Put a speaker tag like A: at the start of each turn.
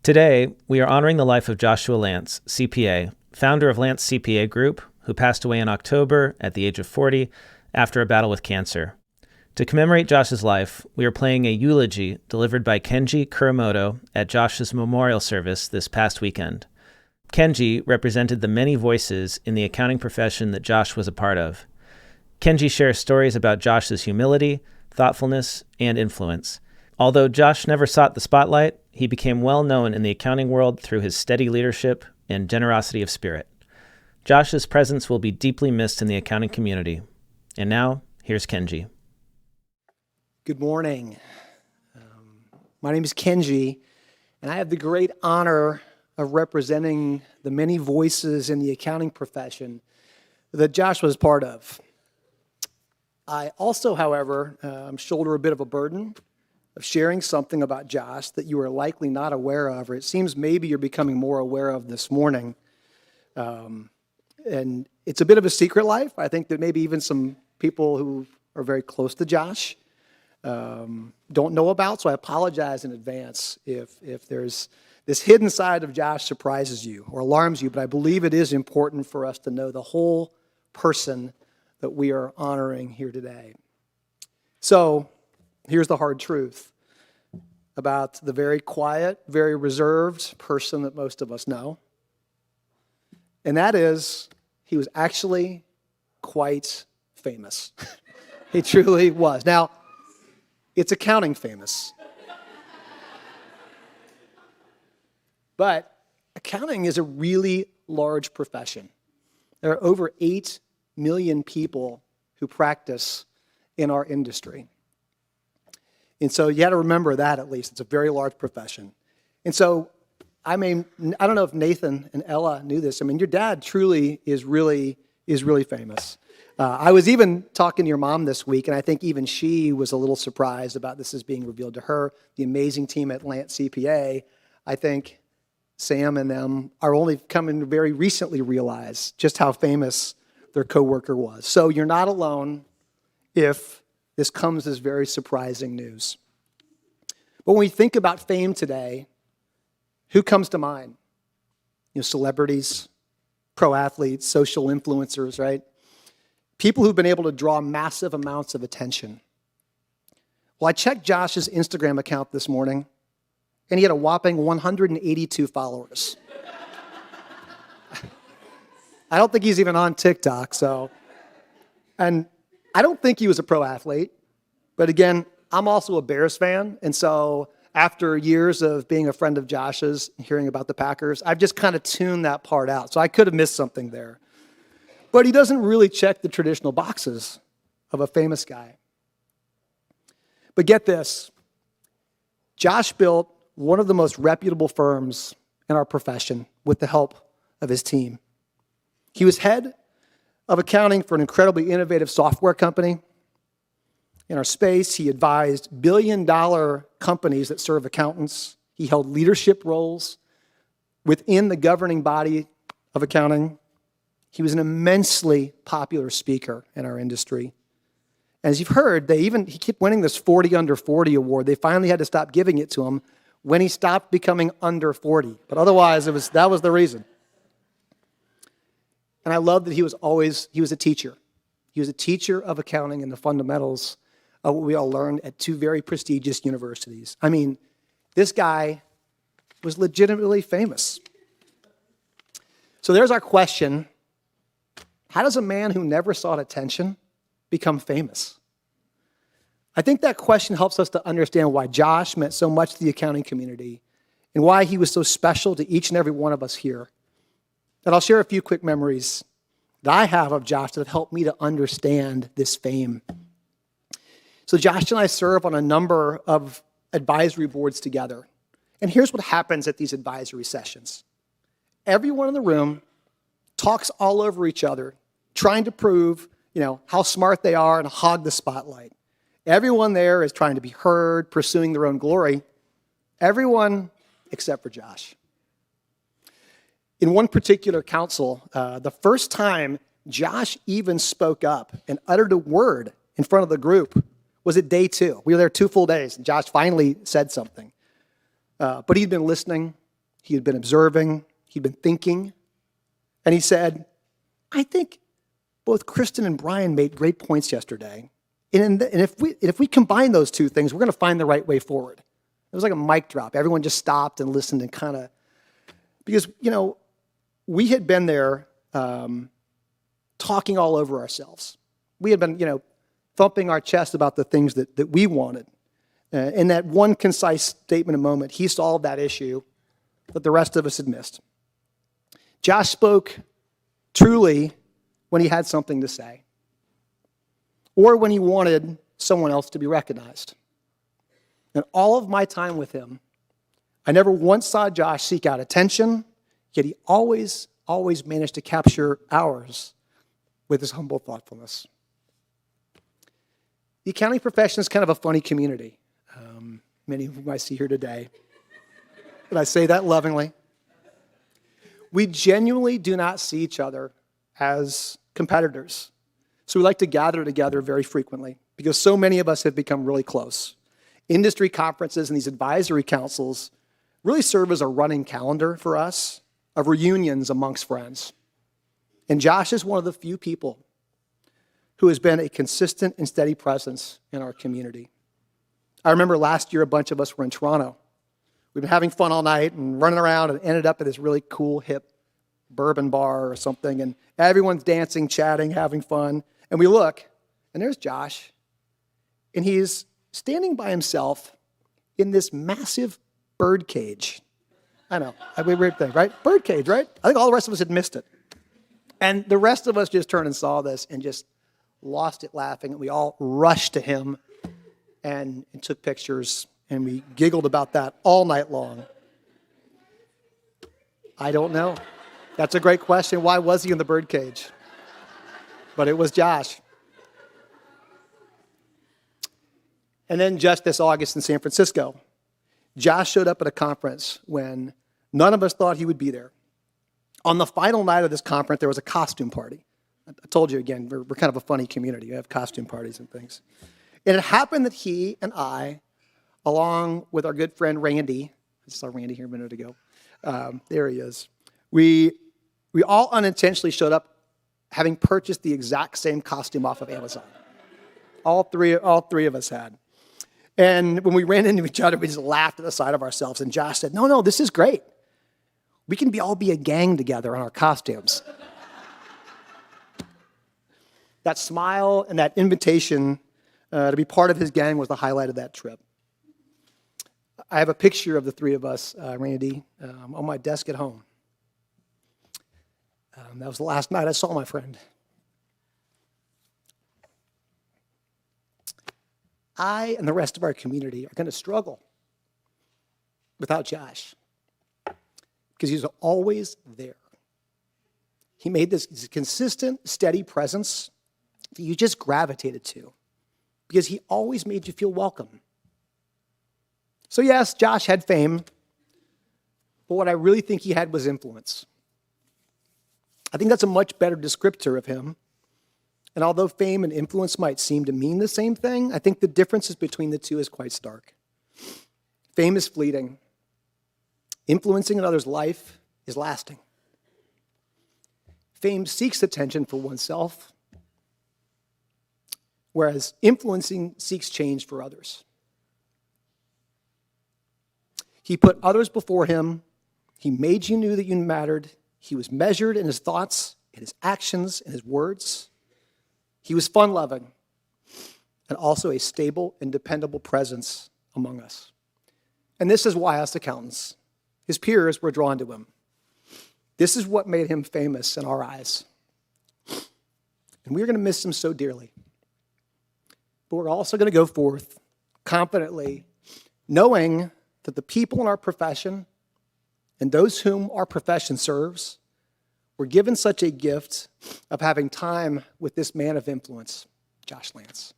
A: Today, we are honoring the life of Joshua Lance, CPA, founder of Lance CPA Group, who passed away in October at the age of 40 after a battle with cancer. To commemorate Josh's life, we are playing a eulogy delivered by Kenji Kuramoto at Josh's memorial service this past weekend. Kenji represented the many voices in the accounting profession that Josh was a part of. Kenji shares stories about Josh's humility, thoughtfulness, and influence. Although Josh never sought the spotlight, he became well known in the accounting world through his steady leadership and generosity of spirit. Josh's presence will be deeply missed in the accounting community. And now, here's Kenji.
B: Good morning. My name is Kenji, and I have the great honor of representing the many voices in the accounting profession that Josh was part of. I also, however, shoulder a bit of a burden of sharing something about Josh that you are likely not aware of, or it seems maybe you're becoming more aware of this morning. And it's a bit of a secret life. I think that maybe even some people who are very close to Josh don't know about, so I apologize in advance if there's this hidden side of Josh surprises you or alarms you, but I believe it is important for us to know the whole person that we are honoring here today. So, here's the hard truth about the very quiet, very reserved person that most of us know. And that is, he was actually quite famous. He truly was. Now, it's accounting famous. But accounting is a really large profession. There are over 8 million people who practice in our industry. And so you got to remember that at least. It's a very large profession. And so, I don't know if Nathan and Ella knew this. I mean, your dad truly is really famous. I was even talking to your mom this week, and I think even she was a little surprised about this as being revealed to her. The amazing team at Lance CPA, I think Sam and them are only coming to very recently realize just how famous their coworker was. So you're not alone if this comes as very surprising news. But when we think about fame today, who comes to mind? Celebrities, pro athletes, social influencers, right? People who've been able to draw massive amounts of attention. Well, I checked Josh's Instagram account this morning, and he had a whopping 182 followers. I don't think he's even on TikTok, and I don't think he was a pro athlete, but again, I'm also a Bears fan, and so after years of being a friend of Josh's, hearing about the Packers, I've just kind of tuned that part out, so I could have missed something there. But he doesn't really check the traditional boxes of a famous guy. But get this, Josh built one of the most reputable firms in our profession with the help of his team. He was head of accounting for an incredibly innovative software company. In our space, he advised billion-dollar companies that serve accountants. He held leadership roles within the governing body of accounting. He was an immensely popular speaker in our industry. As you've heard, he kept winning this 40 under 40 award. They finally had to stop giving it to him when he stopped becoming under 40. But otherwise, that was the reason. And I love that he was a teacher. He was a teacher of accounting and the fundamentals of what we all learned at 2 very prestigious universities. I mean, this guy was legitimately famous. So there's our question. How does a man who never sought attention become famous? I think that question helps us to understand why Josh meant so much to the accounting community and why he was so special to each and every one of us here. And I'll share a few quick memories that I have of Josh that have helped me to understand this fame. So Josh and I serve on a number of advisory boards together. And here's what happens at these advisory sessions. Everyone in the room talks all over each other, trying to prove, how smart they are and hog the spotlight. Everyone there is trying to be heard, pursuing their own glory. Everyone except for Josh. In one particular council, the first time Josh even spoke up and uttered a word in front of the group was at day 2. We were there 2 full days, and Josh finally said something. But he'd been listening, He had been observing. He'd been thinking. And he said, I think both Kristen and Brian made great points yesterday. And if we combine those two things, we're going to find the right way forward. It was like a mic drop. Everyone just stopped and listened and kind of, because, we had been there talking all over ourselves. We had been, thumping our chest about the things that we wanted. In that one concise statement a moment, he solved that issue that the rest of us had missed. Josh spoke truly when he had something to say, or when he wanted someone else to be recognized. And all of my time with him, I never once saw Josh seek out attention, yet he always managed to capture ours with his humble thoughtfulness. The accounting profession is kind of a funny community. Many of whom I see here today. And I say that lovingly. We genuinely do not see each other as competitors. So we like to gather together very frequently because so many of us have become really close. Industry conferences and these advisory councils really serve as a running calendar for us of reunions amongst friends. And Josh is one of the few people who has been a consistent and steady presence in our community. I remember last year a bunch of us were in Toronto. We've been having fun all night and running around and ended up at this really cool, hip bourbon bar or something, and everyone's dancing, chatting, having fun. And we look, and there's Josh, and he's standing by himself in this massive bird cage. I know, weird thing, right? Bird cage, right? I think all the rest of us had missed it. And the rest of us just turned and saw this and just lost it laughing, and we all rushed to him and took pictures, and we giggled about that all night long. I don't know. That's a great question. Why was he in the birdcage? But it was Josh. And then just this August in San Francisco, Josh showed up at a conference when none of us thought he would be there. On the final night of this conference, there was a costume party. I told you again, we're kind of a funny community. We have costume parties and things. And it happened that he and I, along with our good friend Randy, I saw Randy here a minute ago. There he is. We all unintentionally showed up having purchased the exact same costume off of Amazon. All three of us had. And when we ran into each other, we just laughed at the side of ourselves. And Josh said, no, this is great. We can all be a gang together on our costumes. That smile and that invitation to be part of his gang was the highlight of that trip. I have a picture of the three of us, Randy, on my desk at home. That was the last night I saw my friend. I and the rest of our community are going to struggle without Josh because he's always there. He made this consistent, steady presence that you just gravitated to because he always made you feel welcome. So yes, Josh had fame, but what I really think he had was influence. I think that's a much better descriptor of him. And although fame and influence might seem to mean the same thing, I think the differences between the two is quite stark. Fame is fleeting. Influencing another's life is lasting. Fame seeks attention for oneself, whereas influencing seeks change for others. He put others before him. He made you know that you mattered. He was measured in his thoughts, in his actions, in his words. He was fun-loving and also a stable and dependable presence among us. And this is why us accountants, his peers, were drawn to him. This is what made him famous in our eyes. And we're going to miss him so dearly. But we're also going to go forth confidently, knowing that the people in our profession and those whom our profession serves were given such a gift of having time with this man of influence, Josh Lance.